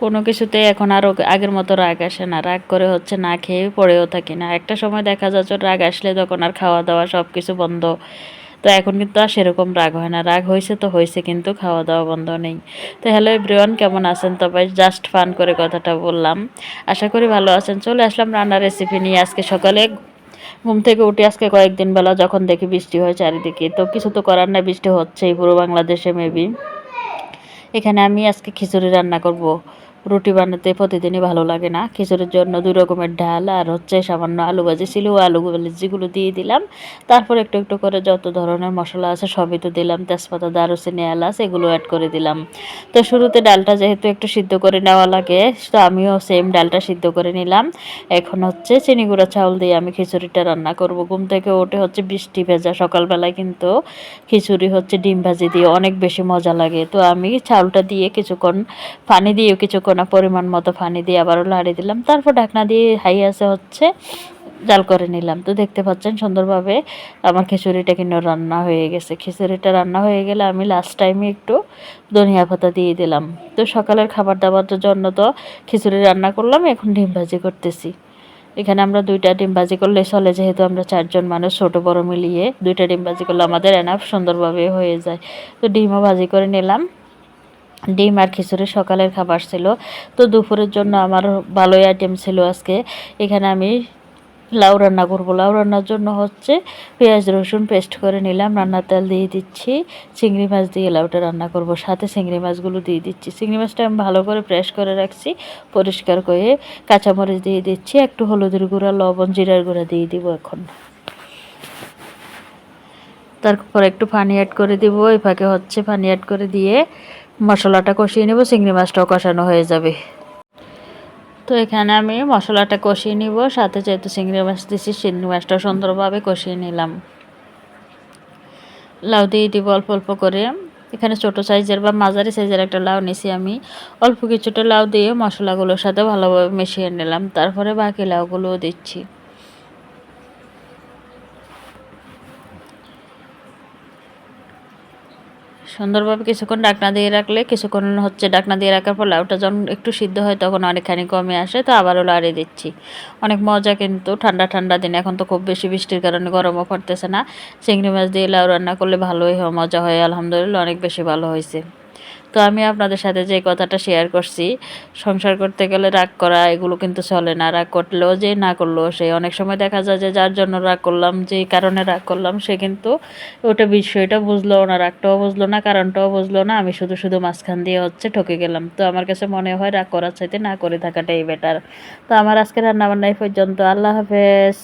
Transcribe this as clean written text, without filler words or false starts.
কোনো কিছুতে এখন আর আগের মতো রাগ আসে না। রাগ করে হচ্ছে না খেয়ে পড়েও থাকি না। একটা সময় দেখা যাচ্ছে রাগ আসলে তখন আর খাওয়া-দাওয়া সবকিছু বন্ধ। তো এখন কিন্তু আর সেরকম রাগ হয় না। রাগ হইছে তো হইছে, কিন্তু খাওয়া-দাওয়া বন্ধ নেই। তো হ্যালো এভরিওয়ান, কেমন আছেন সবাই? জাস্ট ফান করে কথাটা বললাম। আশা করি ভালো আছেন। চলে আসলাম রান্নার রেসিপি নিয়ে। আজকে সকালে ঘুম থেকে উঠে আজকে কয়েকদিন বেলা যখন দেখি বৃষ্টি হয় চারিদিকে, তো কিছু তো করার নাই, বৃষ্টি হচ্ছেই পুরো বাংলাদেশে মেবি। এখানে আমি আজকে খিচুড়ি রান্না করব। রুটি বানাতে প্রতিদিনই ভালো লাগে না। খিচুড়ির জন্য ২ রকমের ডাল আর হচ্ছে সামান্য আলু ভাজি ছিল, আলু ভাজিগুলো দিয়ে দিলাম। তারপর একটু একটু করে যত ধরনের মশলা আছে সবই তো দিলাম, তেজপাতা, দারুচিনি, এলাচ এগুলো অ্যাড করে দিলাম। তো শুরুতে ডালটা যেহেতু একটু সিদ্ধ করে নেওয়া লাগে, তো আমিও সেম ডালটা সিদ্ধ করে নিলাম। এখন হচ্ছে চিনি গুঁড়া চাউল দিয়ে আমি খিচুড়িটা রান্না করব। ঘুম থেকে উঠে হচ্ছে বৃষ্টি ভেজা সকালবেলায় কিন্তু খিচুড়ি হচ্ছে ডিম ভাজি দিয়ে অনেক বেশি মজা লাগে। তো আমি চাউলটা দিয়ে কিছুক্ষণ পানি দিয়ে কিছুক্ষণ পরিমাণ মতো পানি দিয়ে আবারও লাড়িয়ে দিলাম। তারপর ঢাকনা দিয়ে হাই আছে হচ্ছে জাল করে নিলাম। তো দেখতে পাচ্ছেন সুন্দরভাবে আমার খিচুড়িটা কিন্তু রান্না হয়ে গেছে। খিচুড়িটা রান্না হয়ে গেলে আমি লাস্ট টাইমে একটু ধনিয়া পাতা দিয়ে দিলাম। তো সকালের খাবার দাবারের জন্য তো খিচুড়ি রান্না করলাম, এখন ডিম ভাজি করতেছি। এখানে আমরা ২টা ডিম ভাজি করলে চলে, যেহেতু আমরা ৪ জন মানুষ ছোট বড় মিলিয়ে ২টা ডিম ভাজি করলে আমাদের এনাফ সুন্দরভাবে হয়ে যায়। তো ডিমও ভাজি করে নিলাম। ডিম আর খিচুড়ি সকালের খাবার ছিল। তো দুপুরের জন্য আমার ভালোই আইটেম ছিল আজকে। এখানে আমি লাউ রান্না করব। লাউ রান্নার জন্য হচ্ছে পেঁয়াজ রসুন পেস্ট করে নিলাম, রান্নার তেল দিয়ে দিচ্ছি, চিংড়ি মাছ দিয়ে লাউটা রান্না করব। সাথে চিংড়ি মাছগুলো দিয়ে দিচ্ছি। চিংড়ি মাছটা আমি ভালো করে ফ্রেশ করে রাখছি, পরিষ্কার করে। কাঁচামরিচ দিয়ে দিচ্ছি, একটু হলুদের গুঁড়া, লবণ, জিরার গুঁড়া দিয়ে দিব এখন। তারপর একটু পানি অ্যাড করে দিব। এই ফাঁকে হচ্ছে পানি অ্যাড করে দিয়ে মশলাটা কষিয়ে নেব, চিংড়ি মাছটাও কষানো হয়ে যাবে। তো এখানে আমি মশলাটা কষিয়ে নিব, সাথে যেহেতু চিংড়ি মাছ দিচ্ছি চিংড়ি মাছটাও সুন্দরভাবে কষিয়ে নিলাম। লাউ দিয়ে দিব অল্প অল্প করে। এখানে ছোট সাইজের বা মাঝারি সাইজের একটা লাউ নিছি আমি। অল্প কিছুটা লাউ দিয়ে মশলাগুলোর সাথে ভালোভাবে মিশিয়ে নিলাম, তারপরে বাকি লাউগুলোও দিচ্ছি। সুন্দরভাবে কিছুক্ষণ ঢাকনা দিয়ে রাখলে, কিছুক্ষণ হচ্ছে ঢাকনা দিয়ে রাখার পর লাউটা যখন একটু সিদ্ধ হয় তখন অনেকখানি কমে আসে, তো আবারও লাড়িয়ে দিচ্ছি। অনেক মজা কিন্তু ঠান্ডা ঠান্ডা দিন, এখন তো খুব বেশি বৃষ্টির কারণে গরমও পড়তেছে না। চিংড়ি মাছ দিয়ে লাউ রান্না করলে ভালোই হয়, মজা হয়, আলহামদুলিল্লাহ অনেক বেশি ভালো হয়েছে। তো আমি আপনাদের সাথে যে কথাটা শেয়ার করছি, সংসার করতে গেলে রাগ করা এগুলো কিন্তু চলে না। রাগ করলেও যে, না করলেও সে। অনেক সময় দেখা যায় যে যার জন্য রাগ করলাম, যেই কারণে রাগ করলাম, সে কিন্তু ওটা বিষয়টা বুঝলো না, রাগটাও বুঝলো না, কারণটাও বুঝলো না। আমি শুধু শুধু মাঝখান দিয়ে হচ্ছে ঠকে গেলাম। তো আমার কাছে মনে হয় রাগ করার চাইতে না করে থাকাটাই বেটার। তো আমার আজকে রান্নাবান্না এই পর্যন্ত। আল্লাহ হাফেজ।